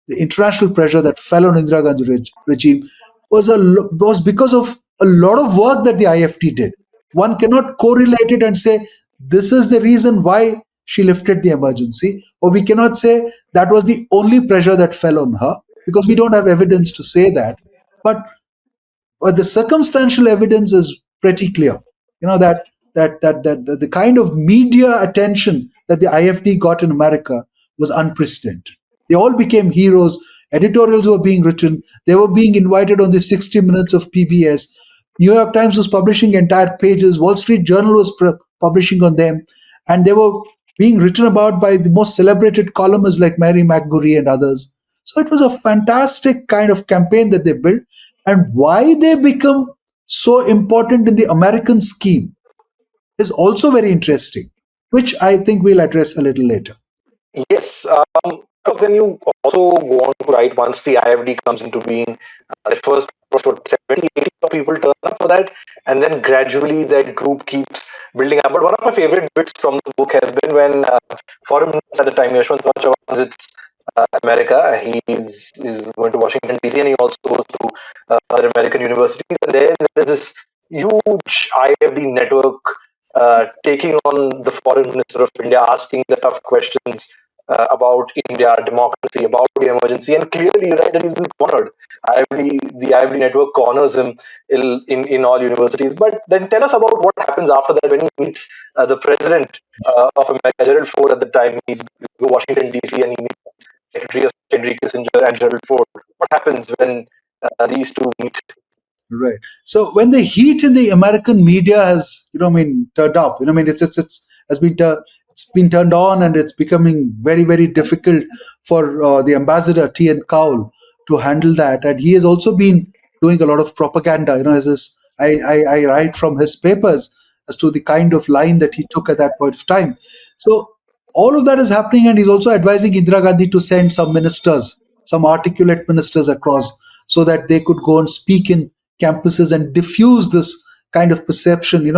the international pressure that fell on Indira Gandhi regime, was because of a lot of work that the IFT did. One cannot correlate it and say this is the reason why she lifted the emergency, or we cannot say that was the only pressure that fell on her, because we don't have evidence to say that. But the circumstantial evidence is pretty clear. That the kind of media attention that the IFD got in America was unprecedented. They all became heroes. Editorials were being written. They were being invited on the 60 Minutes of PBS. New York Times was publishing entire pages. Wall Street Journal was publishing on them, and they were being written about by the most celebrated columnists like Mary McGurry and others. So it was a fantastic kind of campaign that they built. And why they become so important in the American scheme is also very interesting, which I think we'll address a little later. Yes. Then you also go on to write once the IFD comes into being. The first what, 70, 80 people turn up for that, and then gradually that group keeps building up. But one of my favorite bits from the book has been when foreign minister at the time, Yashwant Rao visits America. He is going to Washington DC, and he also goes to other American universities. And there's this huge IFD network taking on the foreign minister of India, asking the tough questions about India, democracy, about the emergency, and clearly, right, that he's been cornered. The IFD network corners him in all universities. But then tell us about what happens after that when he meets the president of America, Gerald Ford, at the time. He's in Washington DC, and he meets Secretary of State Henry Kissinger and Gerald Ford. What happens when these two meet? Right. So when the heat in the American media has, turned up, it's been turned on, and it's becoming very, very difficult for the ambassador T.N. Cowell to handle that. And he has also been doing a lot of propaganda. As this, I write from his papers as to the kind of line that he took at that point of time. So all of that is happening, and he's also advising Indira Gandhi to send some ministers, some articulate ministers across, so that they could go and speak in campuses and diffuse this kind of perception.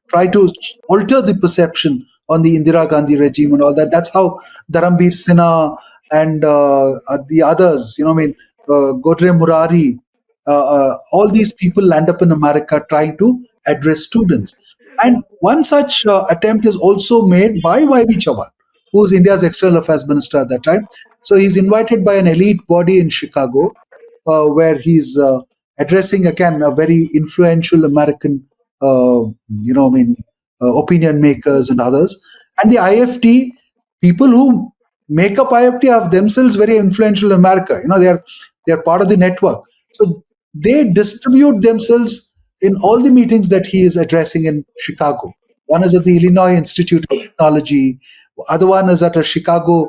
Try to alter the perception on the Indira Gandhi regime and all that. That's how Dharamveer Sinha and the others, Godre Murari, all these people land up in America trying to address students. And one such attempt is also made by YB Chavan, who was India's external affairs minister at that time. So he's invited by an elite body in Chicago, where he's addressing again a very influential American, opinion makers and others. And the IFT, people who make up IFT are themselves very influential in America. They're part of the network. So they distribute themselves in all the meetings that he is addressing in Chicago. One is at the Illinois Institute of Technology. Other one is at a Chicago,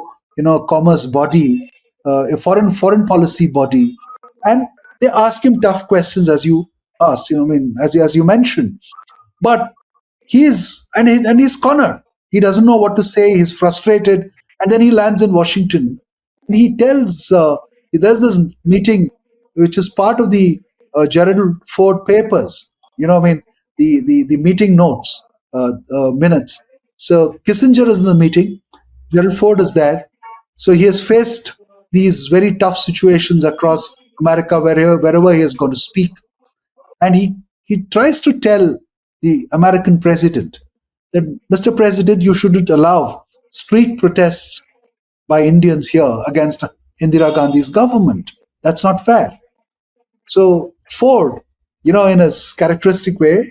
commerce body, a foreign policy body, and they ask him tough questions, as you asked. As you mentioned, but he's cornered. He doesn't know what to say. He's frustrated, and then he lands in Washington, and there's this meeting which is part of the Gerald Ford papers. The meeting notes, minutes. So Kissinger is in the meeting. Gerald Ford is there. So he has faced these very tough situations across America, wherever he is going to speak. And he tries to tell the American president that, Mr. President, you shouldn't allow street protests by Indians here against Indira Gandhi's government. That's not fair. So Ford, in his characteristic way,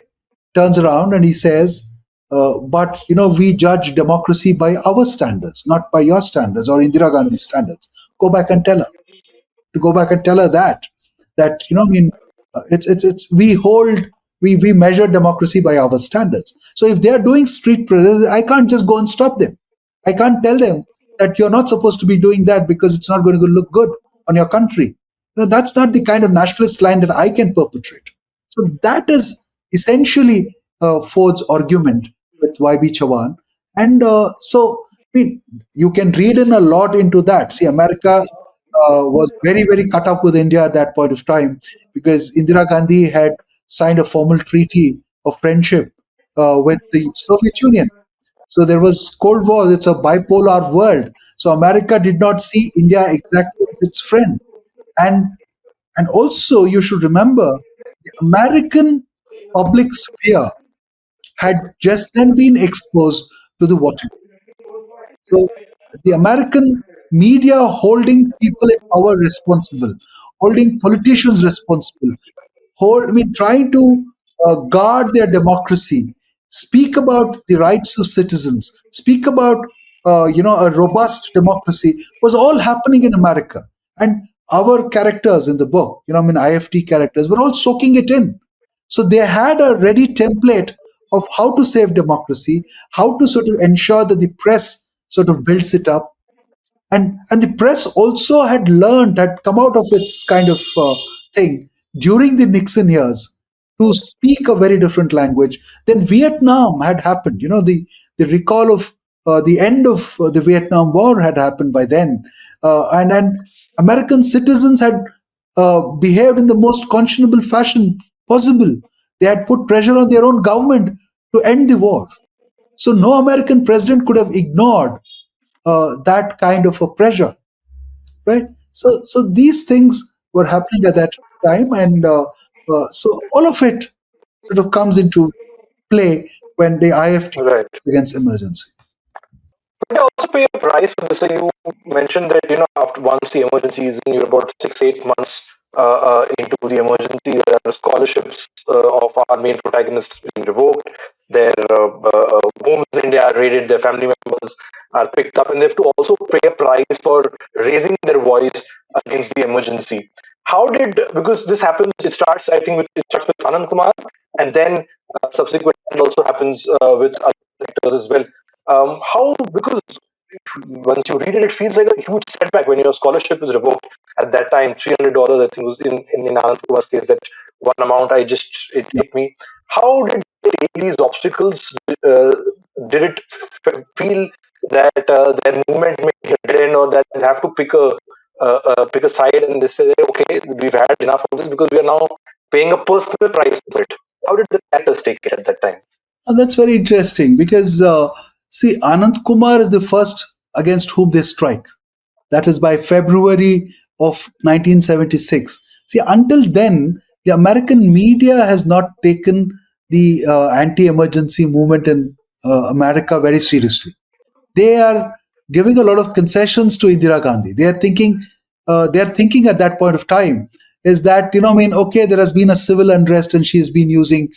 turns around and he says, but we judge democracy by our standards, not by your standards or Indira Gandhi's standards. Go back and tell her. To go back and tell her that it's we measure democracy by our standards. So if they are doing street protests, I can't just go and stop them. I can't tell them that you're not supposed to be doing that because it's not going to look good on your country. That's not the kind of nationalist line that I can perpetrate. So that is essentially Ford's argument with YB Chavan. And you can read in a lot into that. See, America was very, very cut up with India at that point of time, because Indira Gandhi had signed a formal treaty of friendship with the Soviet Union. So there was Cold War. It's a bipolar world. So America did not see India exactly as its friend. And also you should remember, the American public sphere had just then been exposed to the Watergate. So the American media holding people in power responsible, holding politicians responsible, trying to guard their democracy, speak about the rights of citizens, speak about a robust democracy, was all happening in America. And our characters in the book, IFT characters, were all soaking it in. So they had a ready template of how to save democracy, how to sort of ensure that the press sort of builds it up. And the press also had come out of its kind of thing during the Nixon years to speak a very different language. Then Vietnam had happened. The recall of the end of the Vietnam War had happened by then. And American citizens had behaved in the most conscionable fashion possible. They had put pressure on their own government to end the war. So no American president could have ignored that kind of a pressure, right? So these things were happening at that time, and so all of it sort of comes into play when the IFT Right. against emergency. They also pay a price for this. So you mentioned that after once the emergency is in, you're about 6-8 months into the emergency. There are scholarships of our main protagonists being revoked. Their homes in India are raided. Their family members are picked up, and they have to also pay a price for raising their voice against the emergency. Because this happens? It starts, I think, it starts with Anand Kumar, and then subsequently it also happens with other actors as well. Because once you read it, it feels like a huge setback when your scholarship is revoked at that time, $300. I think was in Anand Kumar's case, that one amount I just it hit me. How did they take these obstacles? Uh, did it feel that their movement may be a dead end, or that they have to pick a side and they say, okay, we've had enough of this because we are now paying a personal price for it? How did the actors take it at that time? And that's very interesting because, see, Anand Kumar is the first against whom they strike. That is by February of 1976. See, until then, the American media has not taken the anti emergency movement in America very seriously. They are giving a lot of concessions to Indira Gandhi. They are thinking at that point of time is that, I mean, okay, there has been a civil unrest and she has been using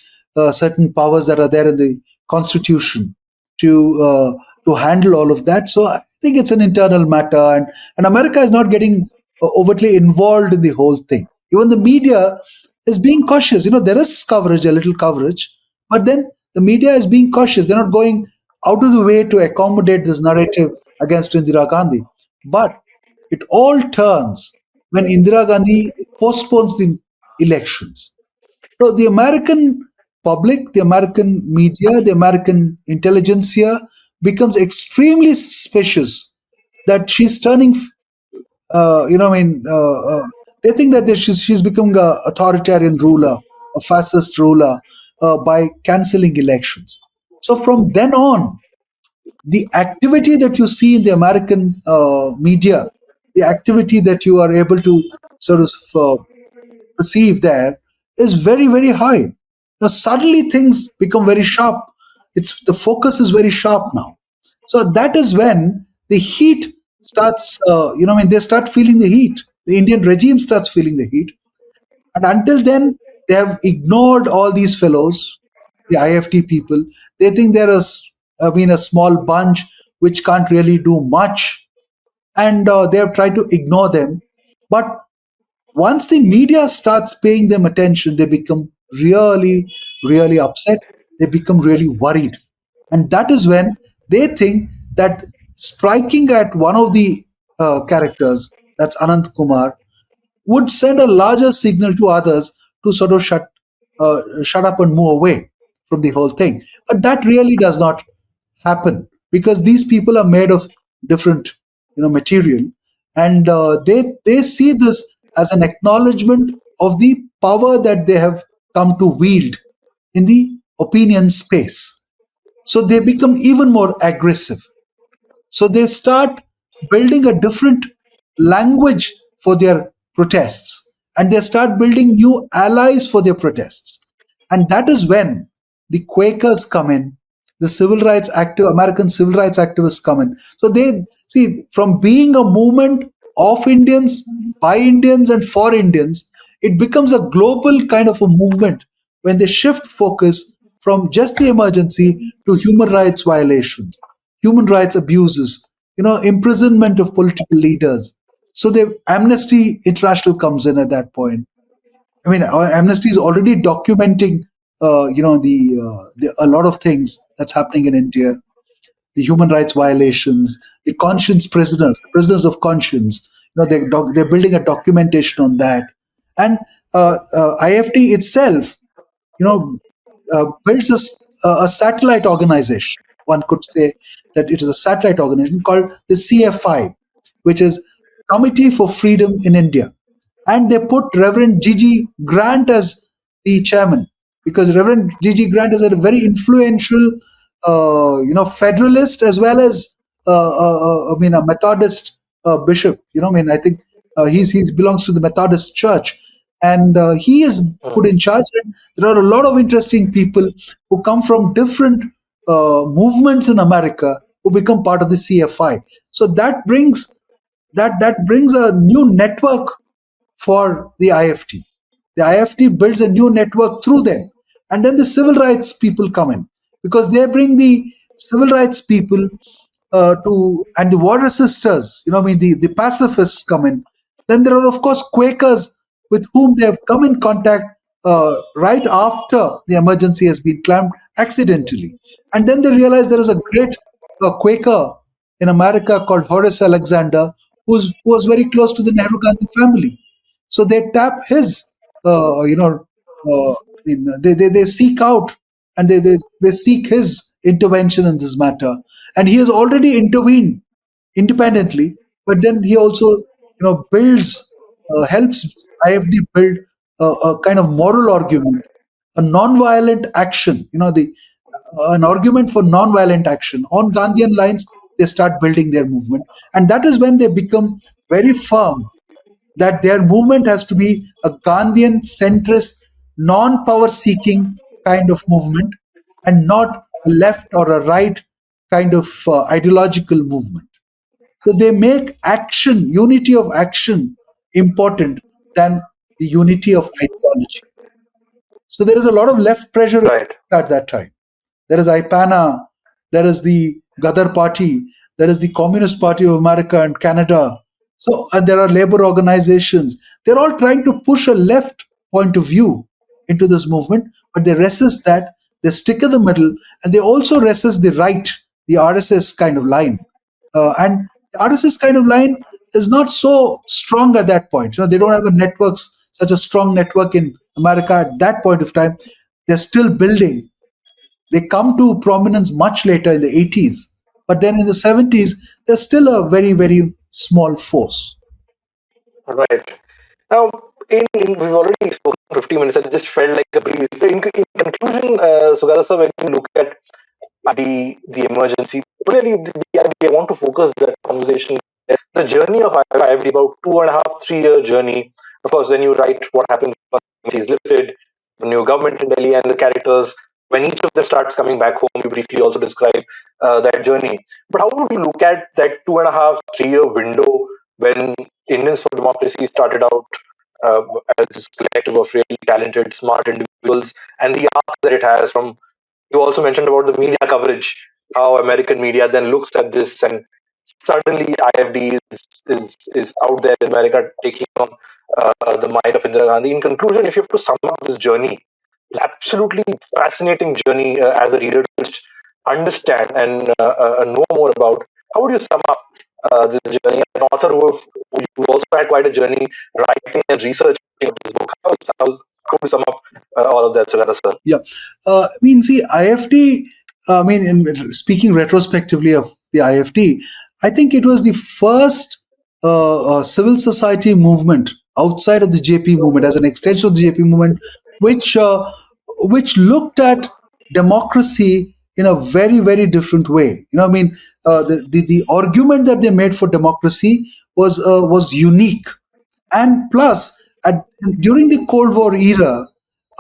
certain powers that are there in the constitution to handle all of that. So I think it's an internal matter, and America is not getting overtly involved in the whole thing. Even the media is being cautious. There is coverage, a little coverage, but then the media is being cautious. They're not going out of the way to accommodate this narrative against Indira Gandhi. But it all turns when Indira Gandhi postpones the elections. So the American public, the American media, the American intelligentsia becomes extremely suspicious that she's turning, they think that she's becoming an authoritarian ruler, a fascist ruler, by canceling elections. So from then on, the activity that you see in the American media, the activity that you are able to sort of perceive there is very, very high. Now suddenly things become very sharp. It's the focus is very sharp now. So that is when the heat starts. They start feeling the heat. The Indian regime starts feeling the heat, and until then, they have ignored all these fellows, the IFT people. They think they're a small bunch which can't really do much, and they have tried to ignore them. But once the media starts paying them attention, they become really, really upset. They become really worried. And that is when they think that striking at one of the characters, that's Anant Kumar, would send a larger signal to others to sort of shut up and move away from the whole thing. But that really does not happen because these people are made of different, material, and they see this as an acknowledgement of the power that they have come to wield in the opinion space. So they become even more aggressive. So they start building a different language for their protests, and they start building new allies for their protests. And that is when the Quakers come in, the American civil rights activists come in. So they see from being a movement of Indians, by Indians, and for Indians, it becomes a global kind of a movement when they shift focus from just the emergency to human rights violations, human rights abuses, imprisonment of political leaders. So the Amnesty International comes in at that point. I mean, Amnesty is already documenting, the a lot of things that's happening in India, the human rights violations, the conscience prisoners, the prisoners of conscience. They're building a documentation on that, and IFT itself, you know, builds a satellite organization. One could say that it is a satellite organization called the CFI, which is Committee for Freedom in India. And they put Reverend Gigi Grant as the chairman because Reverend Gigi Grant is a very influential, federalist as well as, a Methodist bishop. I think he's belongs to the Methodist Church, and he is put in charge. And there are a lot of interesting people who come from different movements in America who become part of the CFI. So that brings a new network for the IFT. The IFT builds a new network through them. And then the civil rights people come in because they bring the civil rights people and the war resistors, the pacifists come in. Then there are, of course, Quakers with whom they have come in contact right after the emergency has been claimed accidentally. And then they realize there is a great Quaker in America called Horace Alexander who was very close to the Nehru Gandhi family. So they tap his, you know, they seek out and they seek his intervention in this matter. And he has already intervened independently, but then he also, builds, helps IFD build a kind of moral argument, a non-violent action, an argument for non-violent action on Gandhian lines. They start building their movement, and that is when they become very firm that their movement has to be a Gandhian centrist, non-power seeking kind of movement, and not a left or a right kind of ideological movement. So they make action, unity of action, important than the unity of ideology. So there is a lot of left pressure Right. at that time. There is IPANA, there is the Gadar Party, there is the Communist Party of America and Canada. So, and there are labor organizations. They're all trying to push a left point of view into this movement, but they resist that. They stick in the middle, and they also resist the right, the RSS kind of line. And the RSS kind of line is not so strong at that point. They don't have a networks, such a strong network in America at that point of time. They're still building. They come to prominence much later in the 80s, but then in the 70s, they're still a very, very small force. Right. Now, we've already spoken 50 minutes, and it just felt like a brief. In conclusion, Sugata sir, when you look at the emergency, really, I want to focus that conversation. The journey of IFD, about 2.5, 3 year journey. Of course, then you write what happened once he's lifted, the new government in Delhi, and the characters. When each of them starts coming back home, you briefly also describe that journey. But how would you look at that 2.5, 3 year window when Indians for Democracy started out uh, as this collective of really talented, smart individuals, and the arc that it has from, you also mentioned about the media coverage, how American media then looks at this, and suddenly IFD is out there in America taking on the might of Indira Gandhi. In conclusion, if you have to sum up this journey, it's absolutely fascinating journey as a reader to just understand and know more about. How would you sum up this journey as an author who also had quite a journey writing and researching this book? How would you sum up all of that, Sugata sir? Yeah. See, IFD, speaking retrospectively of the IFD, I think it was the first civil society movement outside of the JP movement, as an extension of the JP movement, which, which looked at democracy in a very, very different way. The argument that they made for democracy was unique. And plus, during the Cold War era,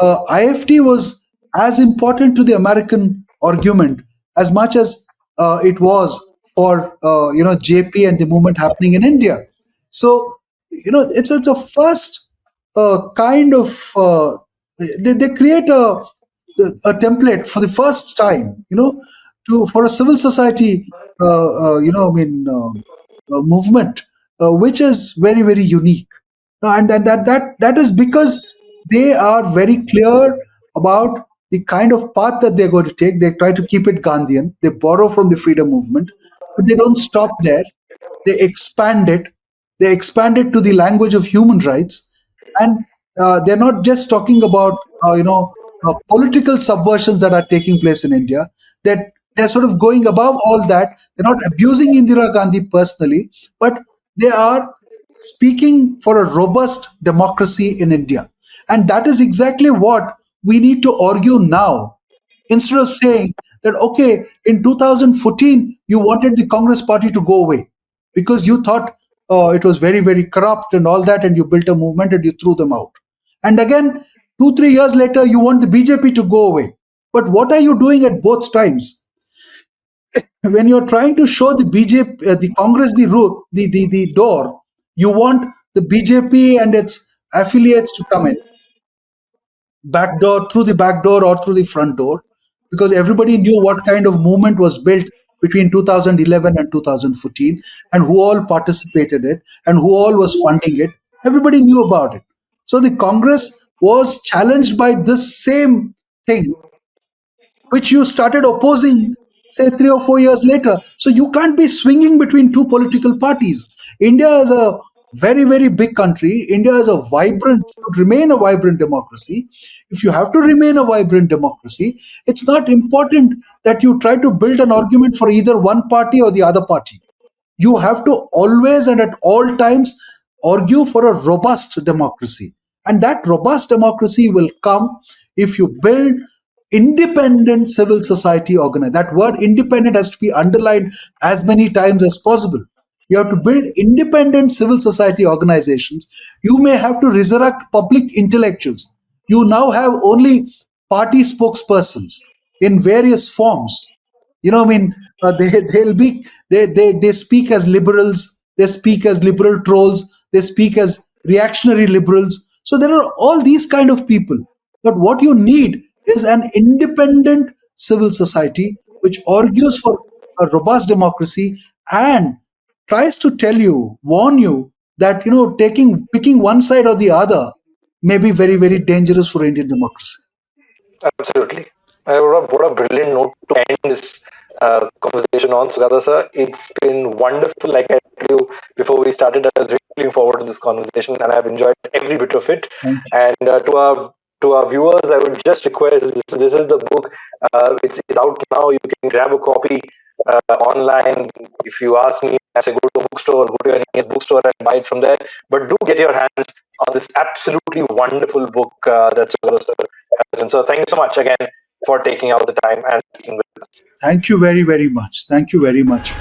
IFT was as important to the American argument as much as it was for JP and the movement happening in India. So it's a first kind of they create a template for the first time, to for a civil society, movement, which is very, very unique. No, and that is because they are very clear about the kind of path that they're going to take. They try to keep it Gandhian. They borrow from the freedom movement, but they don't stop there. They expand it. They expand it to the language of human rights, and they're not just talking about political subversions that are taking place in India. That they're sort of going above all that. They're not abusing Indira Gandhi personally, but they are speaking for a robust democracy in India. And that is exactly what we need to argue now. Instead of saying that, okay, in 2014, you wanted the Congress party to go away because you thought it was very, very corrupt and all that, and you built a movement and you threw them out. And again, 2, 3 years later, you want the BJP to go away. But what are you doing at both times? When you're trying to show the BJP, the Congress, the door, you want the BJP and its affiliates to come in back door, through the back door or through the front door, because everybody knew what kind of movement was built between 2011 and 2014, and who all participated it and who all was funding it. Everybody knew about it. So the Congress was challenged by this same thing, which you started opposing say 3 or 4 years later. So you can't be swinging between two political parties. India is a very, very big country. India is a vibrant, should remain a vibrant democracy. If you have to remain a vibrant democracy, it's not important that you try to build an argument for either one party or the other party. You have to always and at all times argue for a robust democracy. And that robust democracy will come if you build independent civil society organization. That word independent has to be underlined as many times as possible. You have to build independent civil society organizations. You may have to resurrect public intellectuals. You now have only party spokespersons in various forms. They speak as liberals, they speak as liberal trolls, they speak as reactionary liberals. So there are all these kind of people. But what you need is an independent civil society which argues for a robust democracy and tries to tell you, warn you that taking picking one side or the other may be very, very dangerous for Indian democracy. Absolutely. What a brilliant note to end this conversation on, Sugata sir. It's been wonderful. Like I told you before we started, I was really looking forward to this conversation, and I've enjoyed every bit of it. Thank you. And to our viewers, I would just request this is the book. It's out now. You can grab a copy online. If you ask me, I say go to a bookstore, go to any bookstore and buy it from there. But do get your hands on this absolutely wonderful book that Sugata sir has written. So thank you so much again for taking out the time and speaking with us. Thank you very, very much. Thank you very much.